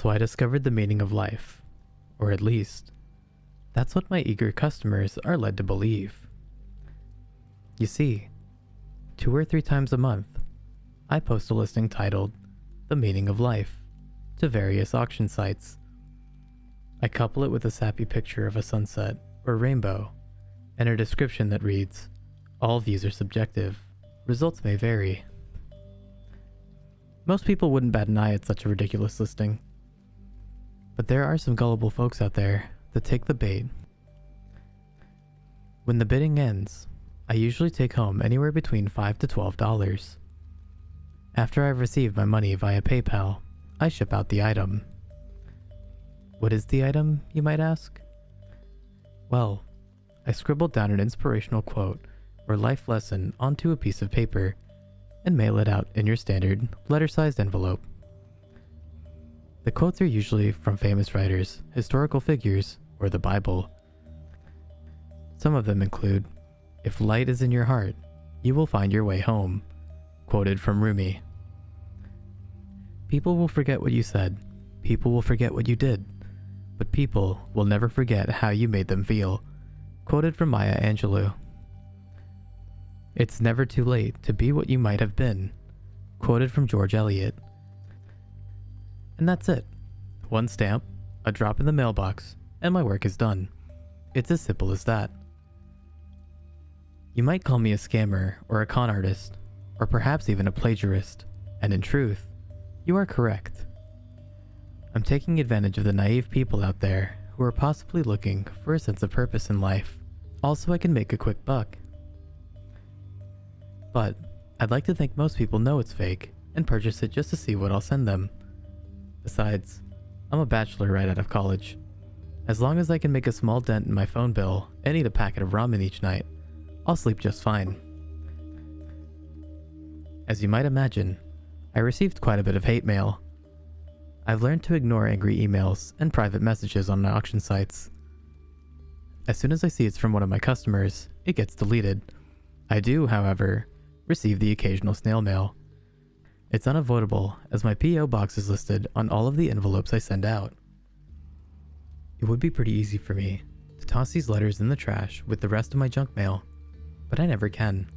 So I discovered the meaning of life, or at least, that's what my eager customers are led to believe. You see, 2 or 3 times a month, I post a listing titled The Meaning of Life to various auction sites. I couple it with a sappy picture of a sunset or rainbow and a description that reads, "All views are subjective. Results may vary." Most people wouldn't bat an eye at such a ridiculous listing. But there are some gullible folks out there that take the bait. When the bidding ends, I usually take home anywhere between $5 to $12. After I've received my money via PayPal, I ship out the item. What is the item, you might ask? Well, I scribbled down an inspirational quote or life lesson onto a piece of paper and mail it out in your standard letter-sized envelope. The quotes are usually from famous writers, historical figures, or the Bible. Some of them include, "If light is in your heart, you will find your way home," quoted from Rumi. People will forget what you said, people will forget what you did, but people will never forget how you made them feel, quoted from Maya Angelou. "It's never too late to be what you might have been," quoted from George Eliot. And that's it. One stamp, a drop in the mailbox, and my work is done. It's as simple as that. You might call me a scammer or a con artist, or perhaps even a plagiarist, and in truth, you are correct. I'm taking advantage of the naive people out there who are possibly looking for a sense of purpose in life, also I can make a quick buck. But I'd like to think most people know it's fake and purchase it just to see what I'll send them. Besides, I'm a bachelor right out of college. As long as I can make a small dent in my phone bill and eat a packet of ramen each night, I'll sleep just fine. As you might imagine, I received quite a bit of hate mail. I've learned to ignore angry emails and private messages on auction sites. As soon as I see it's from one of my customers, it gets deleted. I do, however, receive the occasional snail mail. It's unavoidable as my P.O. box is listed on all of the envelopes I send out. It would be pretty easy for me to toss these letters in the trash with the rest of my junk mail, but I never can.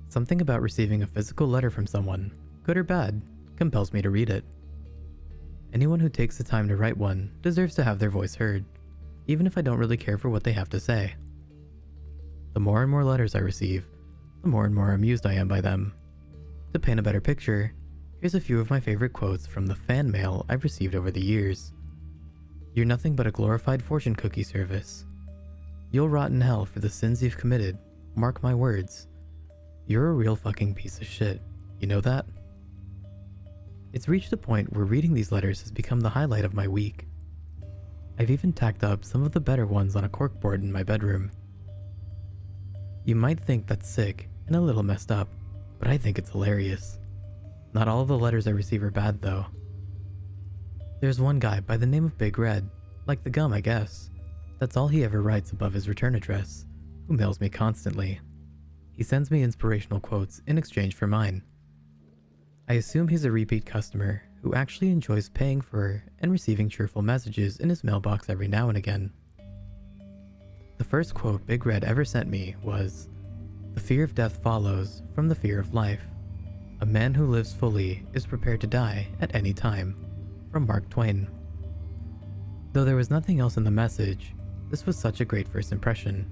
Something about receiving a physical letter from someone, good or bad, compels me to read it. Anyone who takes the time to write one deserves to have their voice heard, even if I don't really care for what they have to say. The more and more letters I receive, the more and more amused I am by them. To paint a better picture, here's a few of my favorite quotes from the fan mail I've received over the years. "You're nothing but a glorified fortune cookie service. You'll rot in hell for the sins you've committed, mark my words. You're a real fucking piece of shit, you know that?" It's reached a point where reading these letters has become the highlight of my week. I've even tacked up some of the better ones on a corkboard in my bedroom. You might think that's sick and a little messed up, but I think it's hilarious. Not all of the letters I receive are bad though. There's one guy by the name of Big Red, like the gum I guess. That's all he ever writes above his return address, who mails me constantly. He sends me inspirational quotes in exchange for mine. I assume he's a repeat customer who actually enjoys paying for and receiving cheerful messages in his mailbox every now and again. The first quote Big Red ever sent me was, "The fear of death follows from the fear of life. A man who lives fully is prepared to die at any time," from Mark Twain. Though there was nothing else in the message, this was such a great first impression,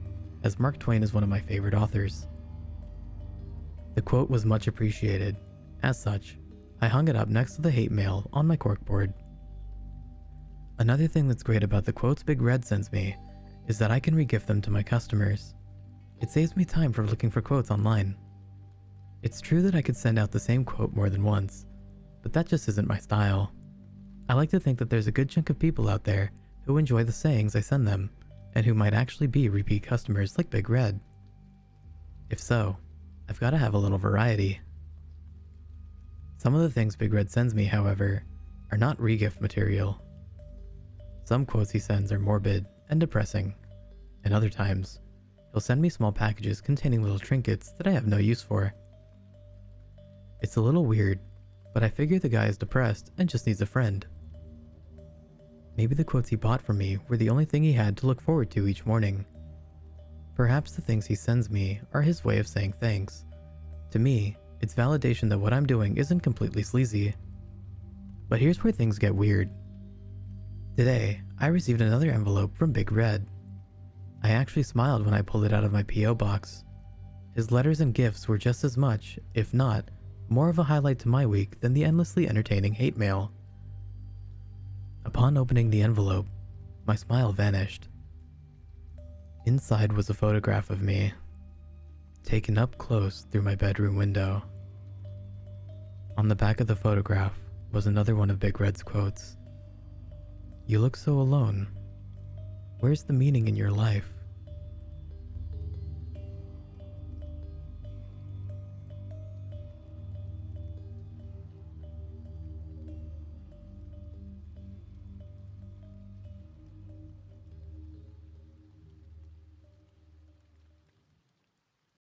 as Mark Twain is one of my favorite authors. The quote was much appreciated. As such, I hung it up next to the hate mail on my corkboard. Another thing that's great about the quotes Big Red sends me is that I can re-gift them to my customers. It saves me time for looking for quotes online. It's true that I could send out the same quote more than once, but that just isn't my style. I like to think that there's a good chunk of people out there who enjoy the sayings I send them, and who might actually be repeat customers like Big Red. If so, I've got to have a little variety. Some of the things Big Red sends me, however, are not re-gift material. Some quotes he sends are morbid and depressing, and other times, he'll send me small packages containing little trinkets that I have no use for. It's a little weird, but I figure the guy is depressed and just needs a friend. Maybe the quotes he bought for me were the only thing he had to look forward to each morning. Perhaps the things he sends me are his way of saying thanks. To me, it's validation that what I'm doing isn't completely sleazy. But here's where things get weird. Today, I received another envelope from Big Red. I actually smiled when I pulled it out of my P.O. box. His letters and gifts were just as much, if not, more of a highlight to my week than the endlessly entertaining hate mail. Upon opening the envelope, my smile vanished. Inside was a photograph of me, taken up close through my bedroom window. On the back of the photograph was another one of Big Red's quotes. "You look so alone. Where's the meaning in your life?"